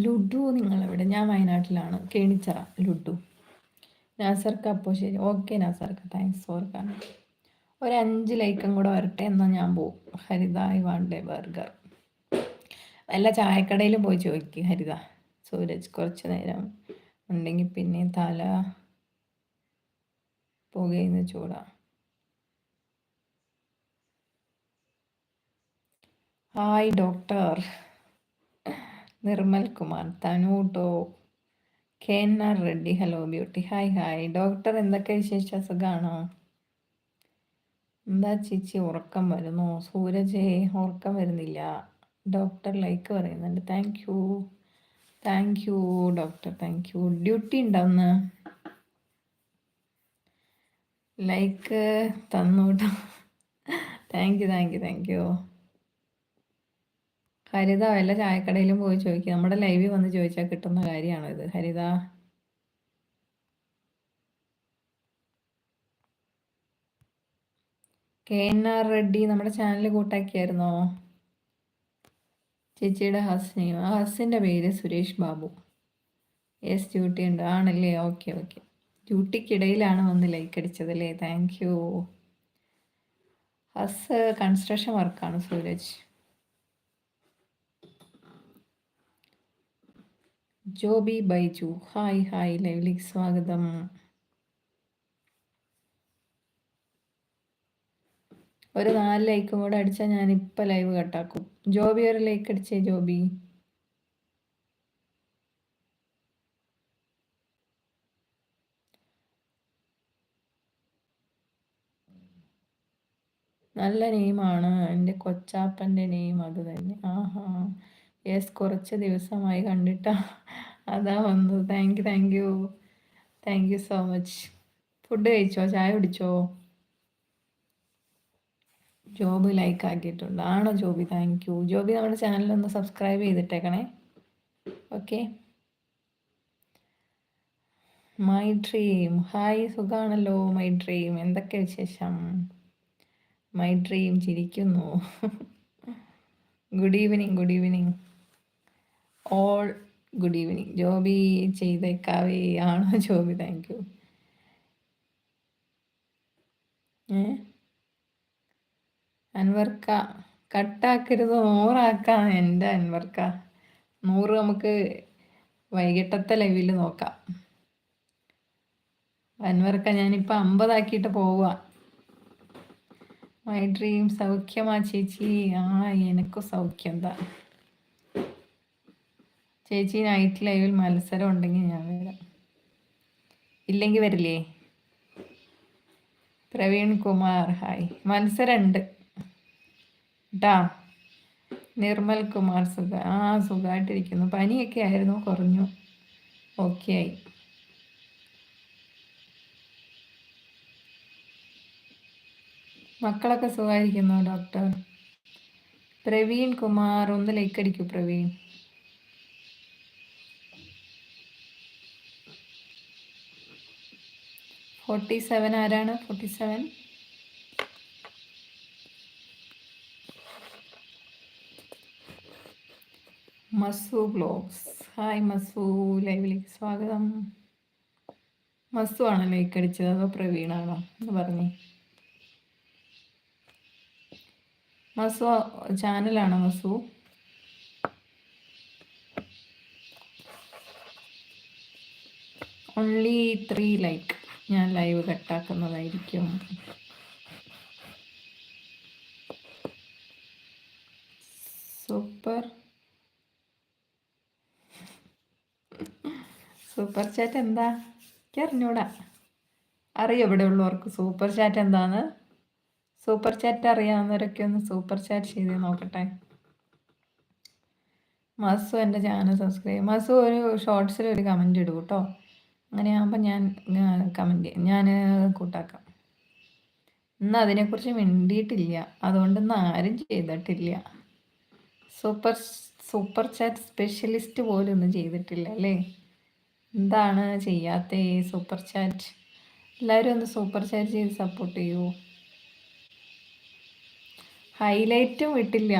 Ludo നിങ്ങളെവിടെ? ഞാൻ വയനാട്ടിലാണ്, കേണിച്ചറ. Ludo നാസർക്ക്. അപ്പോൾ ശരി, ഓക്കെ നാസർക്ക്, താങ്ക്സ് ഫോർ കമൻറ്റ്. ഒരു 5 ലൈക്കും കൂടെ വരട്ടെ, എന്നാൽ ഞാൻ പോവും. ഹരിത ഐ വാണ്ട് എ ബർഗർ. വല്ല ചായക്കടയിലും പോയി ചോദിക്കുക ഹരിത. സൂരജ് കുറച്ച് നേരം ഉണ്ടെങ്കിൽ പിന്നെ തല പുകയുന്ന ചൂടാ. ഹായ് ഡോക്ടർ നിർമ്മൽ കുമാർ, തനൂട്ടോ, KNR Reddy, hello beauty, hi hi doctor. എന്തൊക്കെ വിശേഷം, സുഖാണോ? എന്താ ചേച്ചി ഉറക്കം വരുന്നു? സൂരജേ ഉറക്കം വരുന്നില്ല. ഡോക്ടർ ലൈക്ക് പറയുന്നുണ്ട്, thank you doctor, thank you. Duty ഉണ്ടാവുന്ന ലൈക്ക് തന്നു കേട്ടോ. Thank you. ഹരിത വല്ല ചായക്കടയിലും പോയി ചോദിക്കുക. നമ്മുടെ ലൈവിൽ വന്ന് ചോദിച്ചാൽ കിട്ടുന്ന കാര്യമാണോ ഇത് ഹരിത? KNR റെഡ്ഡി നമ്മുടെ ചാനൽ കൂട്ടാക്കിയായിരുന്നോ? ചേച്ചിയുടെ ഹസ്നെയും, ആ ഹസിൻ്റെ പേര് സുരേഷ് ബാബു. യെസ് ഡ്യൂട്ടി ഉണ്ട് ആണല്ലേ, ഓക്കെ. ഡ്യൂട്ടിക്കിടയിലാണ് വന്ന് ലൈക്ക് അടിച്ചതല്ലേ, താങ്ക് യു. ഹസ് കൺസ്ട്രക്ഷൻ വർക്കാണ് സൂരജ്. ജോബി ബൈജു, ഹായ് ലൈവിലേക്ക് സ്വാഗതം. ഒരു 4 ലൈക്കും കൂടെ അടിച്ചാൽ ഞാനിപ്പോൾ ലൈവ് കട്ടാക്കും. ജോബി ഒരു ലൈക്ക് അടിച്ചേ ജോബി. നല്ല നെയിമാണ്, എൻ്റെ കൊച്ചാപ്പൻ്റെ നെയിം അത് തന്നെ. ആഹാ യെസ്, കുറച്ച് ദിവസമായി കണ്ടിട്ടാ, അതാ വന്നത്. Thank you so much. Food കഴിച്ചോ, ചായ കുടിച്ചോ? ജോബ് ലൈക്ക് ആക്കിയിട്ടുണ്ട് ആണോ ജോബി? Thank U Jobi. നമ്മുടെ ചാനലൊന്ന് സബ്സ്ക്രൈബ് ചെയ്തിട്ടേക്കണേ, ഓക്കെ. മൈ ഡ്രീം, ഹായ് സുഖാണല്ലോ മൈ ഡ്രീം, എന്തൊക്കെ വിശേഷം? മൈ ഡ്രീം ചിരിക്കുന്നു. Good evening all, good evening. Jobi ചെയ്തേക്കാവേ, ആണോ ജോബി? Thank you. അൻവർക്ക കട്ടാക്കരുത്, 100 എൻ്റെ അൻവർക്ക. 100 നമുക്ക് വൈകിട്ടത്തെ ലൈവിൽ നോക്കാം. അൻവർക്ക ഞാനിപ്പോൾ 50 ആക്കിയിട്ട് പോവുക. മൈ ഡ്രീം സൗഖ്യമാ ചേച്ചി? ആ എനിക്കും സൗഖ്യം. എന്താ ചേച്ചി നൈറ്റ് ലൈവിൽ മത്സരം ഉണ്ടെങ്കിൽ ഞാൻ വരാം, ഇല്ലെങ്കിൽ വരില്ലേ? പ്രവീൺ കുമാർ, ഹായ്. മത്സരം ഉണ്ട് കേട്ടാ. നിർമ്മൽ കുമാർ, സുഖമായിട്ടിരിക്കുന്നു. പനിയൊക്കെ ആയിരുന്നു, കുറഞ്ഞു, ഓക്കെ ആയി. മക്കളൊക്കെ സുഖമായിരിക്കുന്നു ഡോക്ടർ. പ്രവീൺ കുമാർ ഒന്ന് ലൈക്ക് അടിക്കൂ പ്രവീൺ. $47 ആരാണ്? 47 മസു ബ്ലോഗ്സ്, ഹായ് മസു, ലൈവിലേക്ക് സ്വാഗതം. മസു ആണോ ലൈക്ക് അടിച്ചത് അതോ പ്രവീണാണോ എന്ന് പറഞ്ഞേ? മസു ചാനലാണോ മസു? ഓൺലി 3 ലൈക്ക്, ഞാൻ ലൈവ് കട്ടാക്കുന്നതായിരിക്കും. സൂപ്പർ ചാറ്റ് എന്താ അറിഞ്ഞൂടാ. അറിയോ ഇവിടെ ഉള്ളവർക്ക് സൂപ്പർ ചാറ്റ് എന്താന്ന്? സൂപ്പർ ചാറ്റ് അറിയാവുന്നവരൊക്കെ ഒന്ന് സൂപ്പർ ചാറ്റ് ചെയ്ത് നോക്കട്ടെ. മസു എൻ്റെ ചാനൽ സബ്സ്ക്രൈബ്. മസു ഒരു ഷോർട്സിൽ ഒരു കമൻറ്റ് ഇടും കേട്ടോ, അങ്ങനെയാകുമ്പോൾ ഞാൻ ഞാൻ കൂട്ടാക്കാം. ഇന്ന് അതിനെക്കുറിച്ച് മിണ്ടിയിട്ടില്ല, അതുകൊണ്ടൊന്നും ആരും ചെയ്തിട്ടില്ല. സൂപ്പർ ചാറ്റ് സ്പെഷ്യലിസ്റ്റ് പോലും ഒന്നും ചെയ്തിട്ടില്ല അല്ലേ? എന്താണ് ചെയ്യാത്ത സൂപ്പർ ചാറ്റ്? എല്ലാവരും ഒന്ന് സൂപ്പർ ചാറ്റ് ചെയ്ത് സപ്പോർട്ട് ചെയ്യൂ. ഹൈലൈറ്റും വിട്ടില്ല.